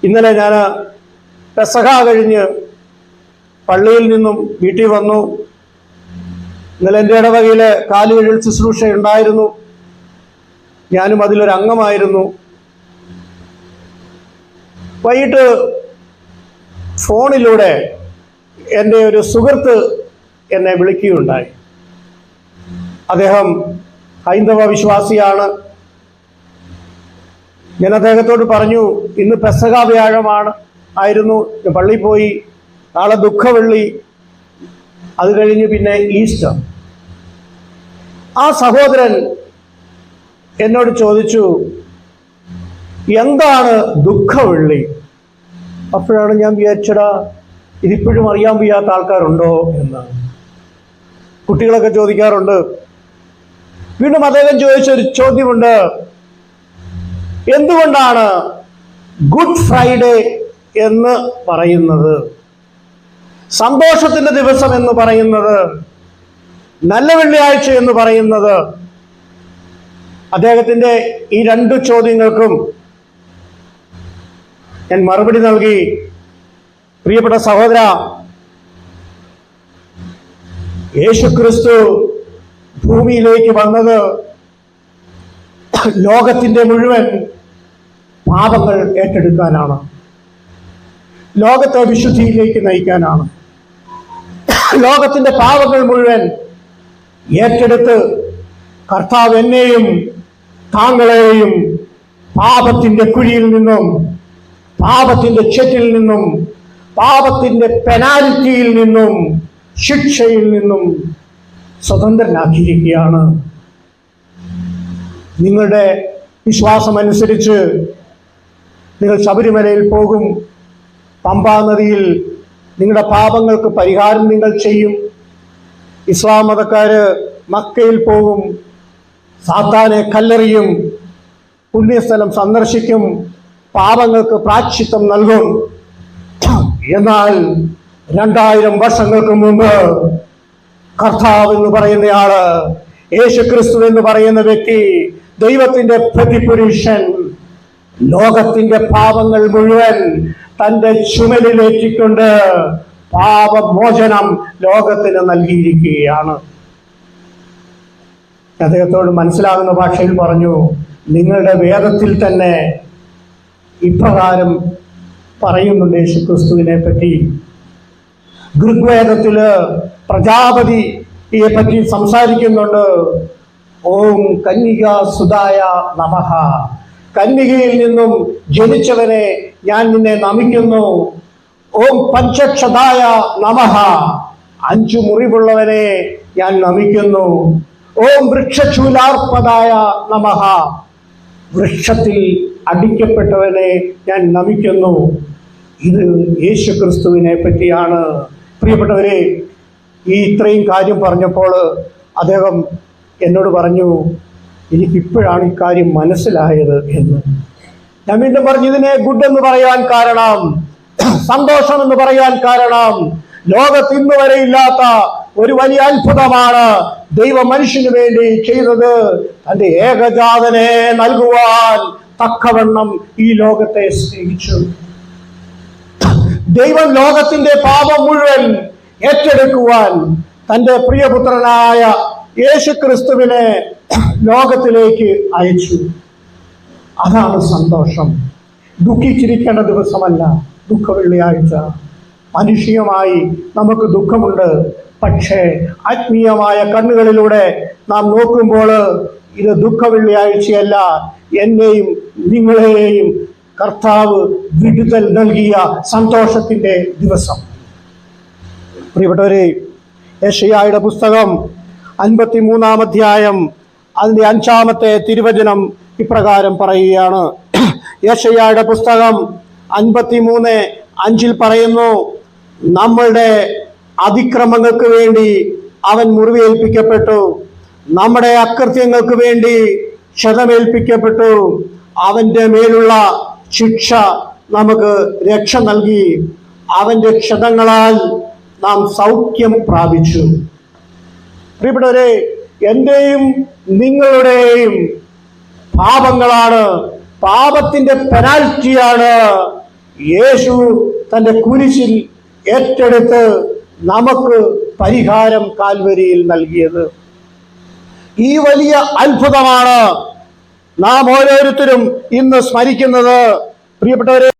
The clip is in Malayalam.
ഇന്നലെ ഞാൻ പെസഹ കഴിഞ്ഞ് പള്ളിയിൽ നിന്നും വീട്ടിൽ വന്നു. ഇന്നലെ എൻ്റെ ഇടവകയിൽ കാലുകഴുകൽ ശുശ്രൂഷ ഉണ്ടായിരുന്നു. ഞാനും അതിലൊരു അംഗമായിരുന്നു. വൈകിട്ട് ഫോണിലൂടെ എൻ്റെ ഒരു സുഹൃത്ത് എന്നെ വിളിക്കുകയുണ്ടായി. അദ്ദേഹം ഹൈന്ദവ വിശ്വാസിയാണ്. ഞാൻ അദ്ദേഹത്തോട് പറഞ്ഞു, ഇന്ന് പെസഹ വ്യാഴമാണ് ആയിരുന്നു, പള്ളിയിൽ പോയി, നാളെ ദുഃഖവെള്ളി, അത് കഴിഞ്ഞ് പിന്നെ ഈസ്റ്റർ. ആ സഹോദരൻ എന്നോട് ചോദിച്ചു, എന്താണ് ദുഃഖവെള്ളി? അപ്പോഴാണ് ഞാൻ വിചാരിച്ചടാ, ഇതിപ്പോഴും അറിയാൻ വയ്യാത്ത ആൾക്കാരുണ്ടോ എന്ന്. കുട്ടികളൊക്കെ ചോദിക്കാറുണ്ട്. വീണ്ടും അദ്ദേഹം ചോദിച്ചൊരു ചോദ്യമുണ്ട്, എന്തുകൊണ്ടാണ് ഗുഡ് ഫ്രൈഡേ എന്ന് പറയുന്നത്, സന്തോഷത്തിന്റെ ദിവസം എന്ന് പറയുന്നത്, നല്ല വെള്ളിയാഴ്ച എന്ന് പറയുന്നത്? അദ്ദേഹത്തിന്റെ ഈ രണ്ട് ചോദ്യങ്ങൾക്കും ഞാൻ മറുപടി നൽകി. പ്രിയപ്പെട്ട സഹോദര, യേശുക്രിസ്തു ഭൂമിയിലേക്ക് വന്നത് ലോകത്തിന്റെ മുഴുവൻ പാപങ്ങൾ ഏറ്റെടുക്കാനാണ്, ലോകത്തെ വിശുദ്ധിയിലേക്ക് നയിക്കാനാണ്. ലോകത്തിന്റെ പാപങ്ങൾ മുഴുവൻ ഏറ്റെടുത്ത് കർത്താവ് എന്നെയും താങ്കളെയും പാപത്തിന്റെ കുഴിയിൽ നിന്നും, പാപത്തിന്റെ ചെറ്റിൽ നിന്നും, പാപത്തിന്റെ പെനാൽറ്റിയിൽ നിന്നും, ശിക്ഷയിൽ നിന്നും സ്വതന്ത്രനാക്കിയിരിക്കുകയാണ്. നിങ്ങളുടെ വിശ്വാസമനുസരിച്ച് നിങ്ങൾ ശബരിമലയിൽ പോകും, പമ്പാ നദിയിൽ നിങ്ങളുടെ പാപങ്ങൾക്ക് പരിഹാരം നിങ്ങൾ ചെയ്യും. ഇസ്ലാം മതക്കാര് മക്കയിൽ പോകും, സാത്താനെ കല്ലെറിയും, പുണ്യസ്ഥലം സന്ദർശിക്കും, പാപങ്ങൾക്ക് പ്രായശ്ചിത്തം നൽകും. എന്നാൽ 2000 വർഷങ്ങൾക്ക് മുമ്പ് കർത്താവ് എന്ന് പറയുന്നയാള്, യേശുക്രിസ്തു എന്ന് പറയുന്ന വ്യക്തി, ദൈവത്തിന്റെ പ്രതിപുരുഷൻ, ലോകത്തിന്റെ പാപങ്ങൾ മുഴുവൻ തന്റെ ചുമലിലേറ്റിക്കൊണ്ട് പാപമോചനം ലോകത്തിന് നൽകിയിരിക്കുകയാണ്. അദ്ദേഹത്തോട് മനസ്സിലാകുന്ന ഭാഷയിൽ പറഞ്ഞു, നിങ്ങളുടെ വേദത്തിൽ തന്നെ ഇപ്രകാരം പറയുന്നുണ്ട് യേശുക്രിസ്തുവിനെ പറ്റി. ഋഗ്വേദത്തില് പ്രജാപതിയെ പറ്റി സംസാരിക്കുന്നുണ്ട്. ഓം കന്യക സുതായ നമഃ, കന്യകയിൽ നിന്നും ജനിച്ചവനെ ഞാൻ നിന്നെ നമിക്കുന്നു. ഓം പഞ്ചക്ഷതായ നമഃ, 5 മുറിവുള്ളവനെ ഞാൻ നമിക്കുന്നു. ഓം വൃക്ഷശൂലാർപ്പതായ നമഃ, വൃക്ഷത്തിൽ അടിക്കപ്പെട്ടവനെ ഞാൻ നമിക്കുന്നു. ഇത് യേശുക്രിസ്തുവിനെ പറ്റിയാണ്. പ്രിയപ്പെട്ടവരെ, ഈ ഇത്രയും കാര്യം പറഞ്ഞപ്പോൾ അദ്ദേഹം എന്നോട് പറഞ്ഞു, എനിക്കിപ്പോഴാണ് ഇക്കാര്യം മനസ്സിലായത് എന്ന്. ഞാൻ വീണ്ടും പറഞ്ഞു, ഇതിനെ ഗുഡ് എന്ന് പറയാൻ കാരണം, സന്തോഷം എന്ന് പറയാൻ കാരണം, ലോകത്ത് ഇന്ന് വരെ ഇല്ലാത്ത ഒരു വലിയ അത്ഭുതമാണ് ദൈവം മനുഷ്യന് വേണ്ടി ചെയ്തത്. തന്റെ ഏകജാതനെ നൽകുവാൻ തക്കവണ്ണം ഈ ലോകത്തെ സ്നേഹിച്ചു. ദൈവം ലോകത്തിന്റെ പാപം മുഴുവൻ ഏറ്റെടുക്കുവാൻ തന്റെ പ്രിയപുത്രനായ യേശുക്രിസ്തുവിനെ ലോകത്തിലേക്ക് അയച്ചു. അതാണ് സന്തോഷം. ദുഃഖിച്ചിരിക്കേണ്ട ദിവസമല്ല ദുഃഖവെള്ളിയാഴ്ച. മനുഷ്യമായി നമുക്ക് ദുഃഖമുണ്ട്, പക്ഷേ ആത്മീയമായ കണ്ണുകളിലൂടെ നാം നോക്കുമ്പോൾ ഇത് ദുഃഖവെള്ളിയാഴ്ചയല്ല, എന്നെയും നിങ്ങളെയും കർത്താവ് വിടുതൽ നൽകിയ സന്തോഷത്തിന്റെ ദിവസം. പ്രിയപ്പെട്ടവരെ, യെശയ്യായുടെ പുസ്തകം 53-ാം അധ്യായം അതിന്റെ 5-ാമത്തെ തിരുവചനം ഇപ്രകാരം പറയുകയാണ്. യെശയ്യായുടെ പുസ്തകം 53:5 പറയുന്നു, നമ്മളുടെ അതിക്രമങ്ങൾക്ക് വേണ്ടി അവൻ മുറിവേൽപ്പിക്കപ്പെട്ടു, നമ്മുടെ അകൃത്യങ്ങൾക്ക് വേണ്ടി ക്ഷതമേൽപ്പിക്കപ്പെട്ടു, അവന്റെ മേലുള്ള ശിക്ഷ നമുക്ക് രക്ഷ നൽകി, അവന്റെ ക്ഷതങ്ങളാൽ നാം സൗഖ്യം പ്രാപിച്ചു. പ്രിയപ്പെട്ടവരെ, എന്റെയും നിങ്ങളുടെയും പാപങ്ങളാണ്, പാപത്തിന്റെ പെനാൽറ്റിയാണ് യേശു തന്റെ കുരിശിൽ ഏറ്റെടുത്ത് നമുക്ക് പരിഹാരം കാൽവരിയിൽ നൽകിയത്. ഈ വലിയ അത്ഭുതമാണ് നാം ഓരോരുത്തരും ഇന്ന് സ്മരിക്കുന്നത്. പ്രിയപ്പെട്ടവരെ,